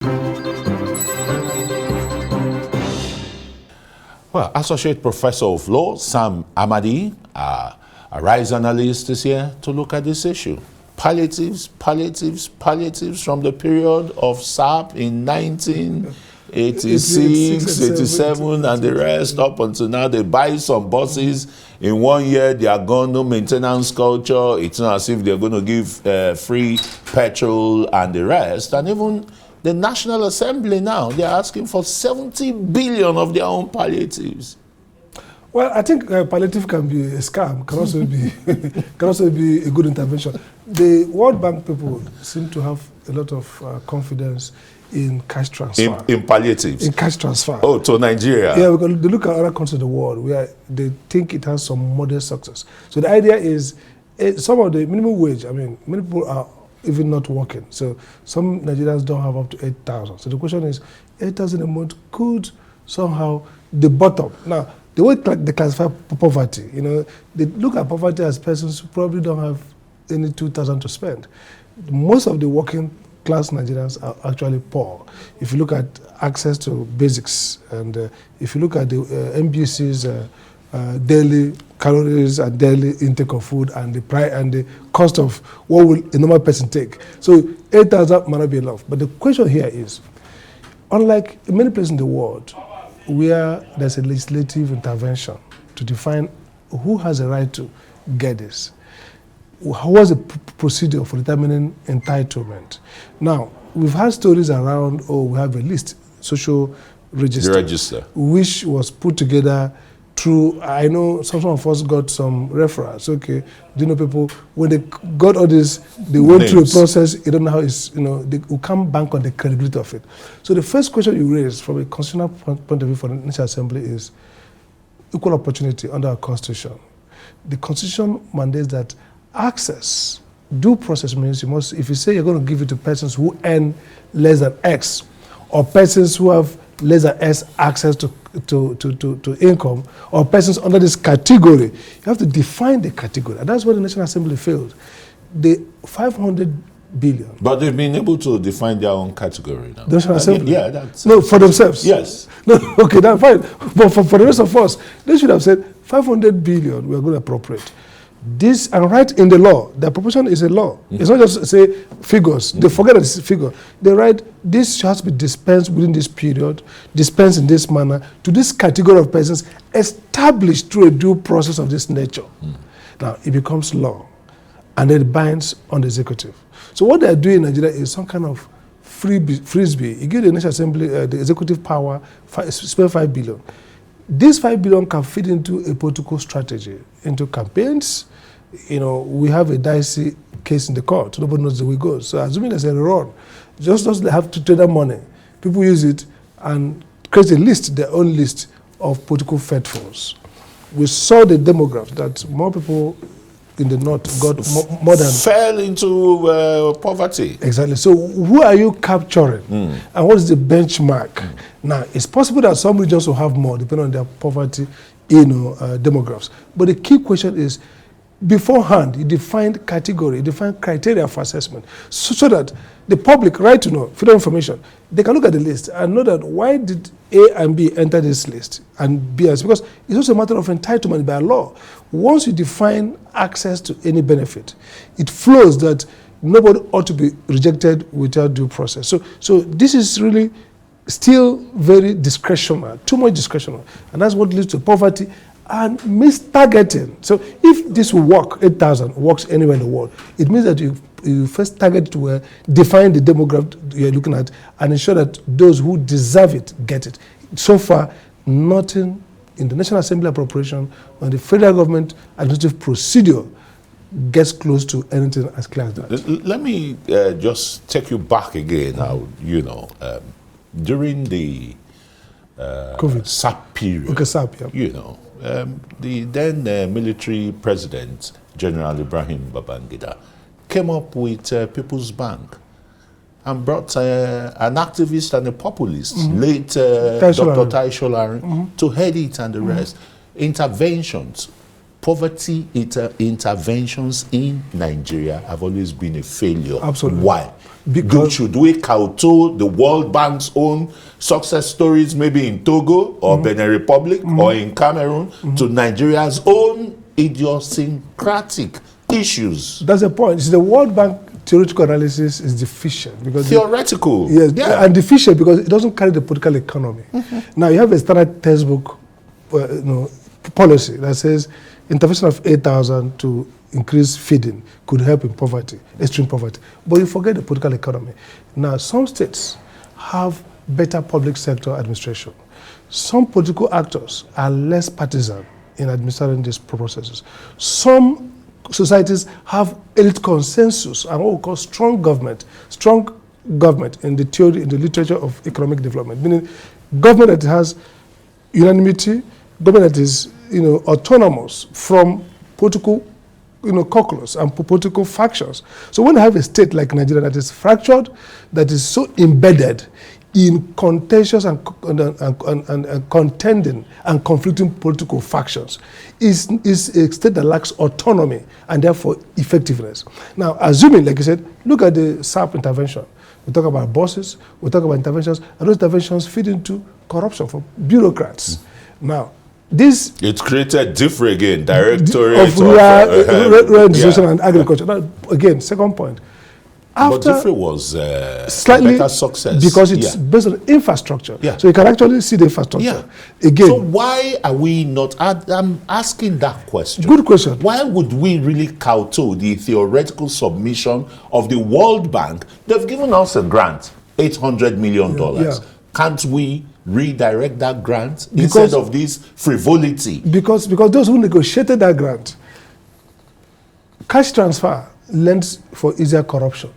Well, Associate Professor of Law, Sam Amadi, a RISE analyst, is here to look at this issue. Palliatives from the period of SAP in 1986, 87, and the rest up until now. They buy some buses. In 1 year, they are gone, no maintenance culture. It's not as if they're going to give free petrol and the rest. And even the National Assembly now, they're asking for 70 billion of their own palliatives. Well, I think palliative can be a scam, can also be can also be a good intervention. The World Bank people seem to have a lot of confidence in cash transfer. In palliatives? In cash transfer. Oh, to Nigeria? Yeah, because they look at other countries of the world where they think it has some modest success. So the idea is some of the minimum wage, I mean, many people are even not working. So some Nigerians don't have up to 8,000. So the question is, 8,000 a month could somehow the bottom. Now, the way they classify poverty, you know, they look at poverty as persons who probably don't have any 2,000 to spend. Most of the working class Nigerians are actually poor. If you look at access to basics, and if you look at the MBC's daily calories and daily intake of food and the price and the cost of what will a normal person take. So 8,000 might not be enough. But the question here is, unlike in many places in the world where there's a legislative intervention to define who has a right to get this, how was the procedure for determining entitlement? Now, we've had stories around, we have a list, social register, which was put together through, I know some of us got some referrals. Okay, do you know people, when they got all this, they went through a process, you don't know how it's, you know, they will come bank on the credibility of it. So the first question you raise from a constitutional point of view for the National Assembly is equal opportunity under our Constitution. The Constitution mandates that access, due process means you must, if you say you're going to give it to persons who earn less than X, or persons who have less than S access to income, or persons under this category, you have to define the category. And that's where the National Assembly failed. The 500 billion. But they've been able to define their own category now. The National Assembly? Yeah, that's... No, for themselves? Yes. No, okay, that's fine. But for the rest of us, they should have said 500 billion we are going to appropriate. This, and right in the law, the appropriation is a law. Mm-hmm. It's not just say figures. Mm-hmm. They forget that it's a figure. They write this has to be dispensed within this period, dispensed in this manner to this category of persons established through a due process of this nature. Mm-hmm. Now it becomes law, and then it binds on the executive. So what they are doing in Nigeria is some kind of frisbee. You give the National Assembly the executive power, spend 5 billion. This 5 billion can fit into a political strategy, into campaigns. You know, we have a dicey case in the court. Nobody knows the way it goes. So assuming there's a run, just they have to trade that money. People use it and create a list, their own list of political faithfuls. We saw the demographics that more people in the north got more than... Fell into poverty. Exactly. So who are you capturing? And what is the benchmark? Now, it's possible that some regions will have more, depending on their poverty, demographics. But the key question is, beforehand, you define category, you define criteria for assessment, so that the public, right to know, freedom of information, they can look at the list and know that why did A and B enter this list and B as, because it's also a matter of entitlement by law. Once you define access to any benefit, it flows that nobody ought to be rejected without due process. So this is really still very discretionary, too much discretionary, and that's what leads to poverty and mistargeting. So if this will work, 8,000 works anywhere in the world, it means that you first target to define the demographic you're looking at and ensure that those who deserve it get it. So far, nothing in the National Assembly appropriation or the federal government administrative procedure gets close to anything as clear as that. Let me just take you back again now, you know, during the COVID SAP period, okay, SAP, yeah. You know, the then military president, General Ibrahim Babangida, came up with People's Bank and brought an activist and a populist, late Dr. Tai Sholari, to head it and the rest. Interventions poverty interventions in Nigeria have always been a failure. Absolutely. Why? Because Should we kowtow the World Bank's own success stories, maybe in Togo or Benin Republic or in Cameroon, to Nigeria's own idiosyncratic issues? That's the point. The World Bank theoretical analysis is deficient because Theoretical. yes, Yeah. and deficient because it doesn't carry the political economy. Now you have a standard textbook, policy that says intervention of 8,000 to increase feeding could help in poverty, extreme poverty. But you forget the political economy. Now some states have better public sector administration. Some political actors are less partisan in administering these processes. Some societies have elite consensus and what we call strong government in the theory, in the literature of economic development, meaning government that has unanimity, government that is autonomous from political calculus and political factions. So when you have a state like Nigeria that is fractured, that is so embedded in contentious and contending and conflicting political factions, is a state that lacks autonomy and therefore effectiveness. Now, assuming, like you said, look at the SAP intervention. We talk about bosses, we talk about interventions, and those interventions feed into corruption for bureaucrats. Now, it created DIFRE again, Directorate of Rural Administration and Agriculture. Now, again, second point. But DIFRE was slightly better success because it's based on infrastructure. Yeah. So you can actually see the infrastructure. Yeah. Again. So why are we not? I'm asking that question. Good question. Why would we really kowtow the theoretical submission of the World Bank? They've given us a grant, $800 million. Yeah. Can't we redirect that grant instead of this frivolity? Because those who negotiated that grant, cash transfer lends for easier corruption.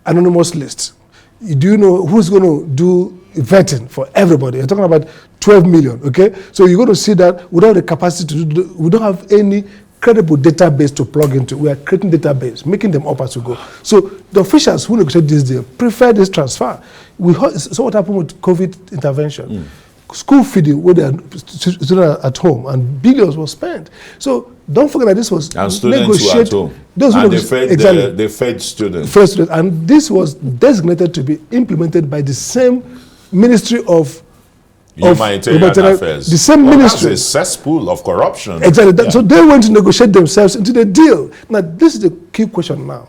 Anonymous lists. Do you know who's going to do vetting for everybody? You're talking about 12 million, okay? So you're going to see that without the capacity to do, we don't have any credible database to plug into. We are creating database, making them up as we go. So the officials who negotiate this deal prefer this transfer. So what happened with COVID intervention? School feeding, where they are students at home, and billions were spent. So don't forget that this was and students were at home. And they fed students. First students, and this was designated to be implemented by the same Ministry of Humanitarian Affairs. The same ministry. That's a cesspool of corruption. Exactly. Yeah. So they went to negotiate themselves into the deal. Now, this is the key question now.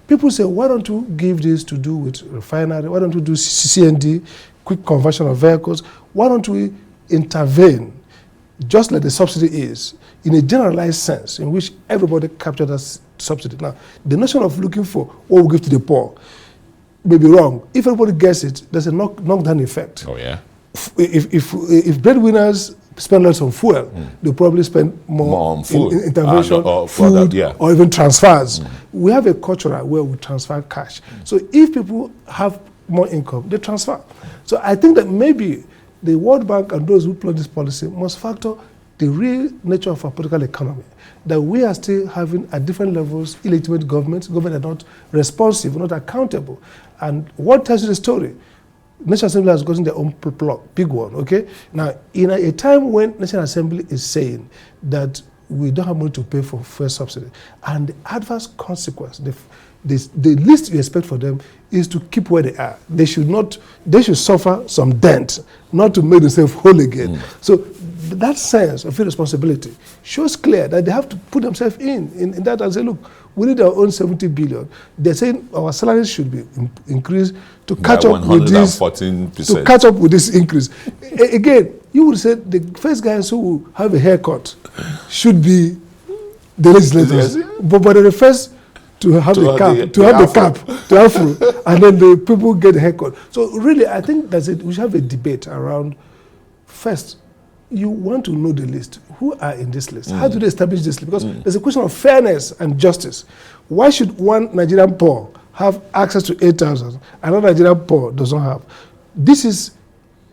People say, why don't you give this to do with refinery? Why don't you do CND, quick conversion of vehicles? Why don't we intervene, just like the subsidy is, in a generalized sense, in which everybody captures that subsidy? Now, the notion of looking for what we give to the poor may be wrong. If everybody gets it, there's a knockdown effect. Oh, yeah. If breadwinners spend less on fuel, they'll probably spend more on food, in intervention, food, or even transfers. We have a culture where we transfer cash. So if people have more income, they transfer. So I think that maybe the World Bank and those who plot this policy must factor the real nature of our political economy, that we are still having at different levels illegitimate governments are not responsive, not accountable. And what tells you the story? National Assembly has gotten their own plot, big one, okay? Now, in a time when National Assembly is saying that we don't have money to pay for fuel subsidy, and the adverse consequence, the least you expect for them is to keep where they are. They should suffer some dent, not to make themselves whole again. So that sense of responsibility shows clear that they have to put themselves in that and say, look, we need our own 70 billion. They're saying our salaries should be increased to catch up with this. To catch up with this increase. Again, you would say the first guys who will have a haircut should be the legislators, but they're the first to have the cap, and then the people get the haircut. So really, I think that's it. We should have a debate around. First, you want to know the list. Who are in this list? How do they establish this list? Because there's a question of fairness and justice. Why should one Nigerian poor have access to 8,000, another Nigerian poor does not have? This is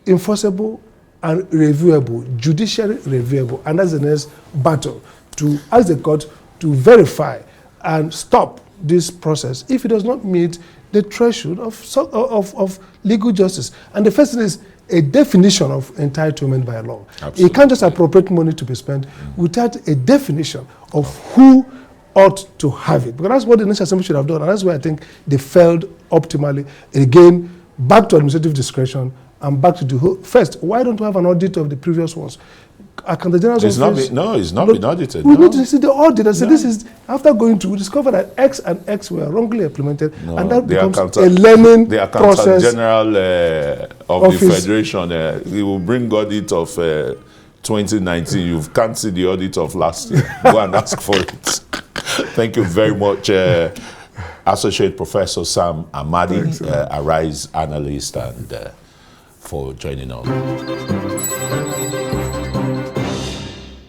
enforceable and reviewable, judicially reviewable, and that's the next battle, to ask the court to verify and stop this process if it does not meet the threshold of legal justice. And the first thing is a definition of entitlement by law. Absolutely. You can't just appropriate money to be spent without a definition of who ought to have it. Because that's what the National Assembly should have done, and that's where I think they failed optimally. Again, back to administrative discretion and back to the whole. First, why don't we have an audit of the previous ones? Accountant General's office. It's not been audited. We need to see the audit and say this is, after going to, we discovered that X and X were wrongly implemented, and that becomes a learning the process. Accountant General of the Federation, he will bring audit of 2019. You can't see the audit of last year. Go and ask for it. Thank you very much, Associate Professor Sam Amadi, Arise analyst, and for joining us.